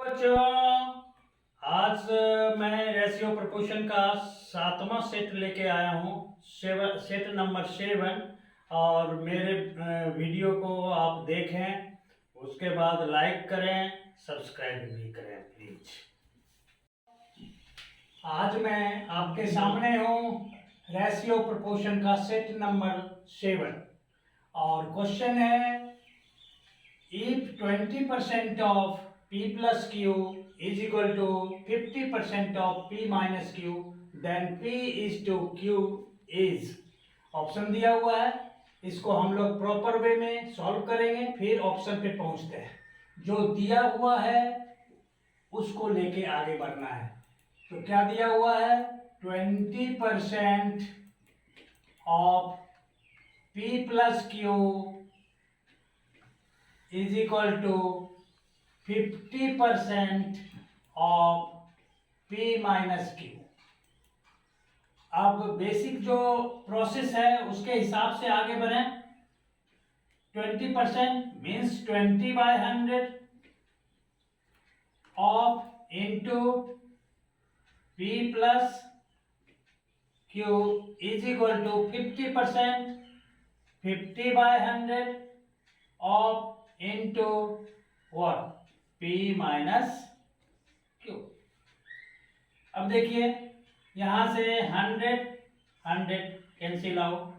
बच्चों, आज मैं रेशियो प्रपोर्शन का 7वां सेट लेके आया हूँ। Set number 7। और मेरे वीडियो को आप देखें, उसके बाद लाइक करें, सब्सक्राइब भी करें प्लीज। आज मैं आपके सामने हूँ रेशियो प्रपोर्शन का सेट नंबर 7 और क्वेश्चन है if 20% of p plus q is equal to 50% of p minus q then p is to q is। Option दिया हुआ है, इसको हम लोग प्रॉपर वे में सॉल्व करेंगे, फिर ऑप्शन पे पहुंचते हैं। जो दिया हुआ है उसको लेके आगे बढ़ना है। तो क्या दिया हुआ है? 20% of p plus Q is equal to 50% of P minus Q. अब बेसिक जो प्रोसेस है उसके हिसाब से आगे बढ़ें। 20% means 20/100 of into P plus Q is equal to 50%, 50/100 of into what? P minus Q. अब देखिए यहां से 100 कैंसिल आउट,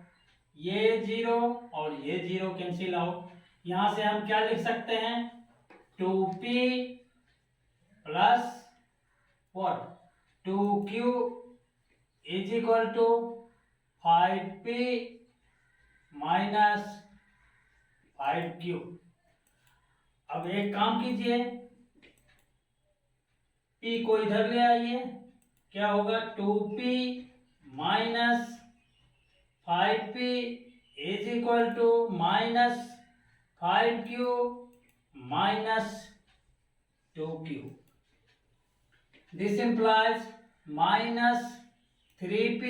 ये 0 और ये 0 कैंसिल आउट। यहां से हम क्या लिख सकते हैं? 2p plus what? 2q is equal to 5p minus 5q। अब एक काम कीजिए, p को इधर ले आइए, क्या होगा? 2p minus 5p is equal to minus 5q minus 2q। This implies minus 3p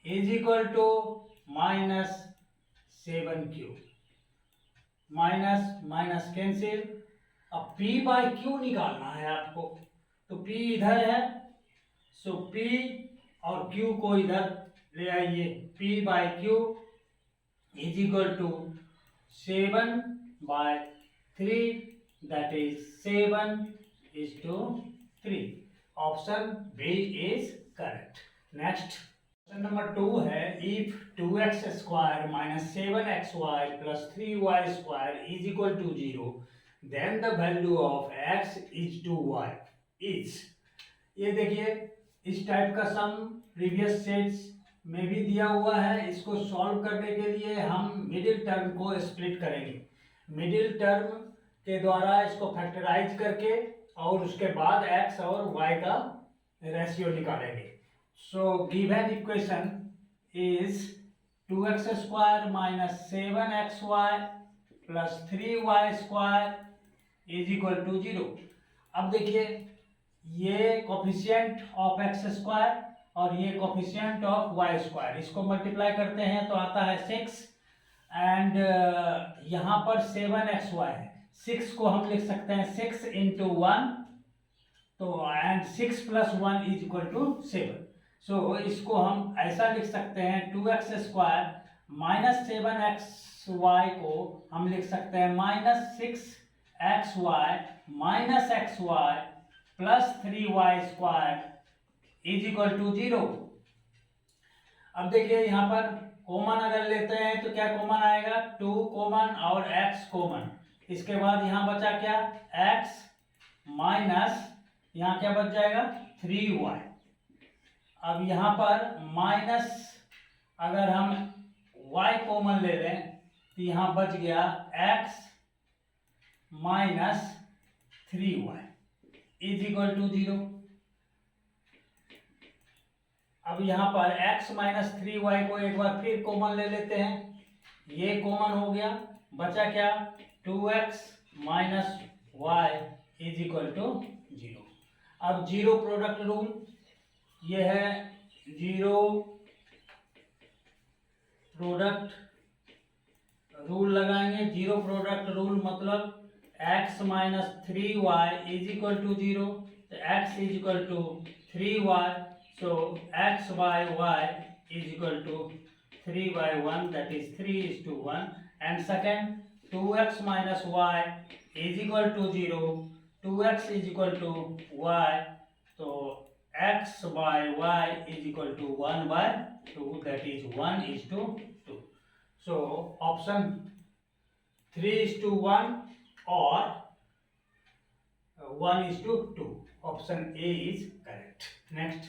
is equal to minus 7q। Minus minus cancel. अब p बाय q निकालना है आपको, तो p इधर है, सो p और q को इधर ले आइए। p bye q is equal to 7/3, that is 7:3। Option B is correct. Next question number 2 है if 2x square minus 7xy plus 3y square is equal to 0 then the value of x is to y is. ये देखिए इस type का सम previous sets में भी दिया हुआ है। इसको सॉल्व करने के लिए हम मिडिल टर्म को स्प्लिट करेंगे। मिडिल टर्म के द्वारा इसको फैक्टराइज करके और उसके बाद x और y का रेशियो निकालेंगे। So given equation is 2x square minus 7xy plus 3y square is equal to 0। अब देखिए ये कोफिशिएंट ऑफ एक्स स्क्वायर और ये कोफिशिएंट ऑफ वाई स्क्वायर, इसको मल्टीप्लाई करते हैं तो आता है 6 एंड यहाँ पर 7xy है। 6 को हम लिख सकते हैं 6 इंटू 1, तो and 6 plus 1 is equal to 7। So इसको हम ऐसा लिख सकते हैं 2x स्क्वायर माइनस 7xy को हम लिख सकते हैं minus 6xy minus xy plus 3y square is equal to 0। अब देखिए यहाँ पर कॉमन अगर लेते हैं तो क्या कॉमन आएगा? 2 कॉमन और x कॉमन। इसके बाद यहाँ बचा क्या? x माइनस यहाँ क्या बच जाएगा? 3y। अब यहाँ पर माइनस अगर हम y कॉमन ले लें तो यहाँ बच गया x minus 3y is equal to 0। अब यहाँ पर x माइनस 3y को एक बार फिर कॉमन ले लेते हैं, ये कॉमन हो गया, बचा क्या? 2x minus y is equal to 0। अब जीरो प्रोडक्ट रूल, ये है जीरो प्रोडक्ट रूल लगाएंगे। जीरो प्रोडक्ट रूल मतलब x minus 3y is equal to 0, तो x is equal to 3y, so x by y is equal to 3 by 1, that is 3:1. And second, 2x minus y is equal to 0, 2x is equal to y, so x by y is equal to 1 by 2, that is 1:2. So option 3:1 or 1:2, option A is correct. Next,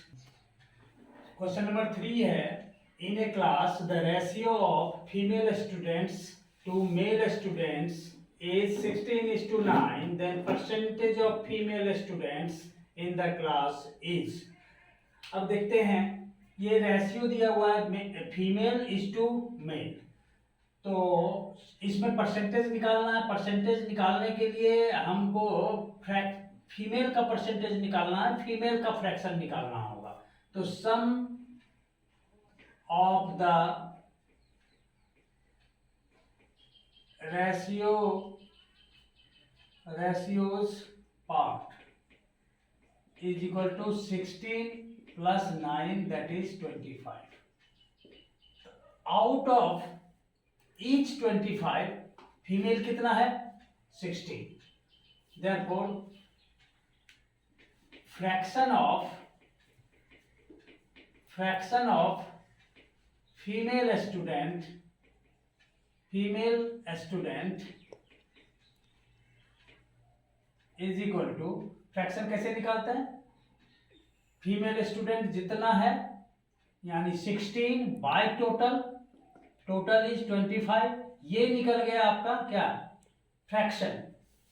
question number 3 है, in a class the ratio of female students to male students is 16:9, then percentage of female students in the class is. अब देखते हैं, ये ratio दिया हुआ है female is to mail, तो इसमें परसेंटेज निकालना है। परसेंटेज निकालने के लिए हमको फीमेल का परसेंटेज निकालना है, फीमेल का फ्रैक्शन निकालना होगा। तो sum of the ratios part is equal to 16 plus 9, that is 25. Out of each 25, female कितना है 16, therefore fraction of female student is equal to, fraction कैसे निकालते हैं, फीमेल स्टूडेंट जितना है यानी 16 बाय टोटल इज 25, ये निकल गया आपका क्या फ्रैक्शन,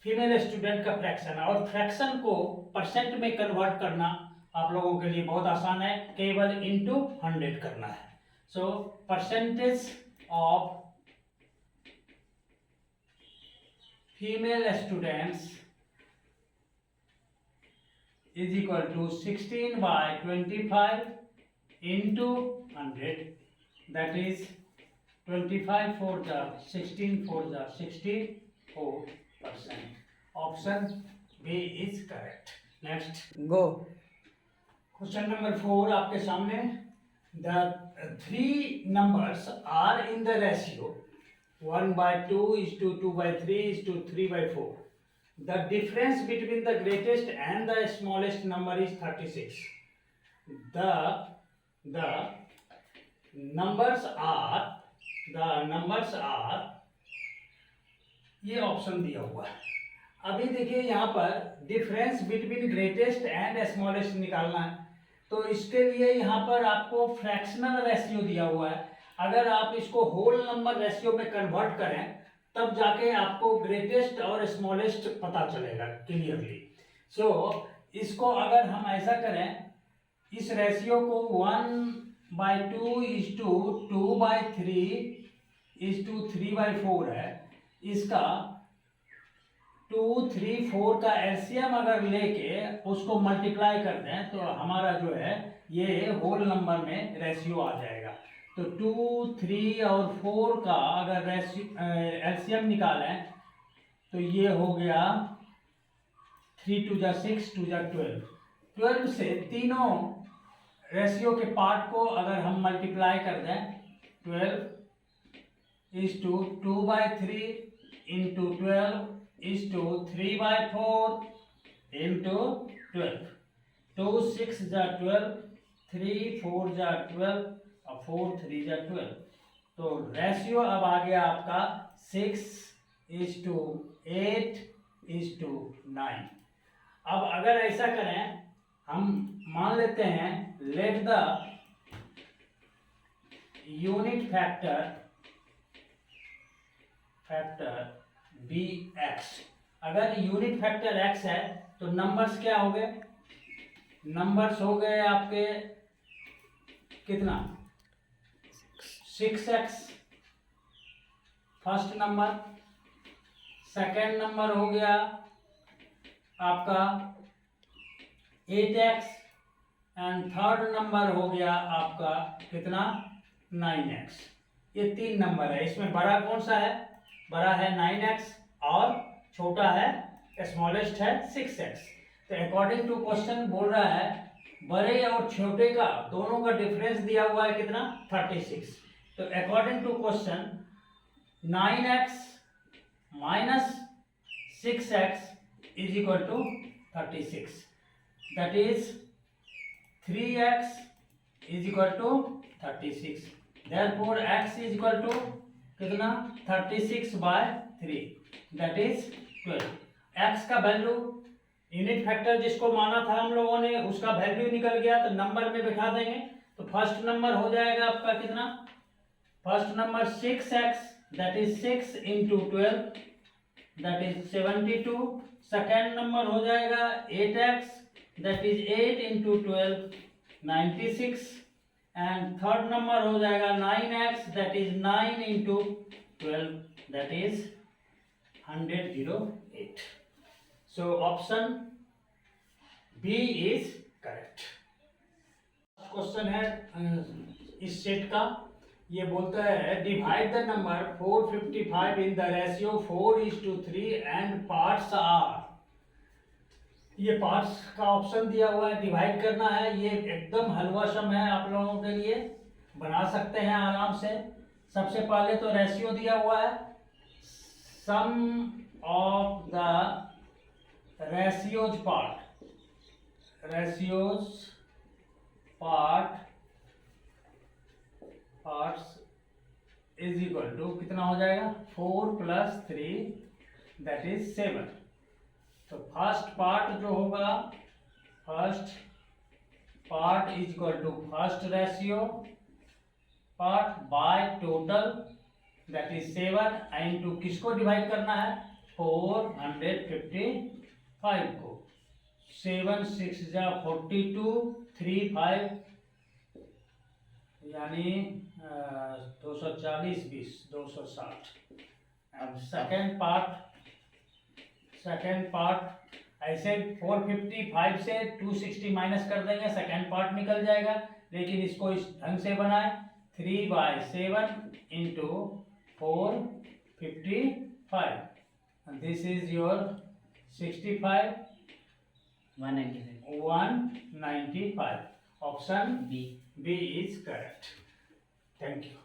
फीमेल स्टूडेंट का फ्रैक्शन। और फ्रैक्शन को परसेंट में कन्वर्ट करना आप लोगों के लिए बहुत आसान है, केवल इनटू 100 करना है। So percentage of female students is equal to 16 by 25 into 100, that is 25 for the 16 for the 64%. Option B is correct. Next, go. Question number 4 आपके सामने। The three numbers are in the ratio 1/2:2, 2/3:2, 3/4. The difference between the greatest and the smallest number is 36. The numbers are ये option दिया हुआ है। अभी देखिए यहाँ पर difference between greatest and smallest निकालना है, तो इसके लिए यहाँ पर आपको फ्रैक्शनल रेशियो दिया हुआ है। अगर आप इसको होल नंबर रेशियो में कन्वर्ट करें तब जाके आपको ग्रेटेस्ट और स्मॉलेस्ट पता चलेगा क्लियरली। सो इसको अगर हम ऐसा करें, इस रेशियो को 1/2:2, 2/3:3/4 है, इसका 2, 3, 4 का एलसीएम अगर लेके उसको मल्टीप्लाई कर दें तो हमारा जो है ये होल नंबर में रेशियो आ जाएगा। तो 2, 3 और 4 का अगर एलसीएम निकालें तो ये हो गया 3 2 जा 6, 2 जा 12। 12 से तीनों रेशियो के पार्ट को अगर हम मल्टीप्लाई कर दें, 12:2 2/3 into 12 3/4 into 12, 2 6 जा 12, 3 4 जा 12 और 4 3 जा 12। तो रेशियो अब आ गया आपका 6:8:9। अब अगर ऐसा करें, हम मान लेते हैं let the unit factor be X. अगर यूनिट फैक्टर एक्स है तो नंबर्स क्या हो गए, नंबर्स हो गए आपके कितना 6x first number, second number हो गया आपका 8x एंड थर्ड नंबर हो गया आपका कितना 9x। ये तीन नंबर है, इसमें बड़ा कौन सा है, बड़ा है 9x और छोटा है, स्मॉलेस्ट है 6x। तो अकॉर्डिंग टू क्वेश्चन बोल रहा है बड़े और छोटे का दोनों का डिफरेंस दिया हुआ है कितना 36। तो according to question 9x minus 6x is equal to 36, that is 3x is equal to 36। Therefore x is equal to कितना 36/3, दैट इज 12। x का वैल्यू यूनिट फैक्टर जिसको माना था हम लोगों ने उसका वैल्यू निकल गया, तो नंबर में बिठा देंगे। तो फर्स्ट नंबर हो जाएगा आपका कितना, first number 6x, that is 6 into 12, that is 72। Second number हो जाएगा 8x, that is 8 into 12, 96। And third number हो जाएगा 9x, that is 9 into 12, that is 108। So option B is correct. Question है इस सेट का, ये बोलता है divide the number 455 in the ratio 4:3 and parts are. ये पार्ट्स का ऑप्शन दिया हुआ है, डिवाइड करना है। ये एकदम हलवा सम है, आप लोगों के लिए बना सकते हैं आराम से। सबसे पहले तो रेशियो दिया हुआ है, sum of the ratios parts is equal to कितना हो जाएगा 4 + 3, that is 7। तो फर्स्ट पार्ट जो होगा, first part is equal to first ratio part by total, that is 7 into किसको डिवाइड करना है 455 को। 7 6 जा 42, 3 5 यानी 240 20 260। अब सेकेंड पार्ट ऐसे 455 से 260 माइनस कर देंगे, सेकेंड पार्ट निकल जाएगा। लेकिन इसको इस ढंग से बनाए 3/7 into 455, this is your 65 195। Option B is correct. Thank you.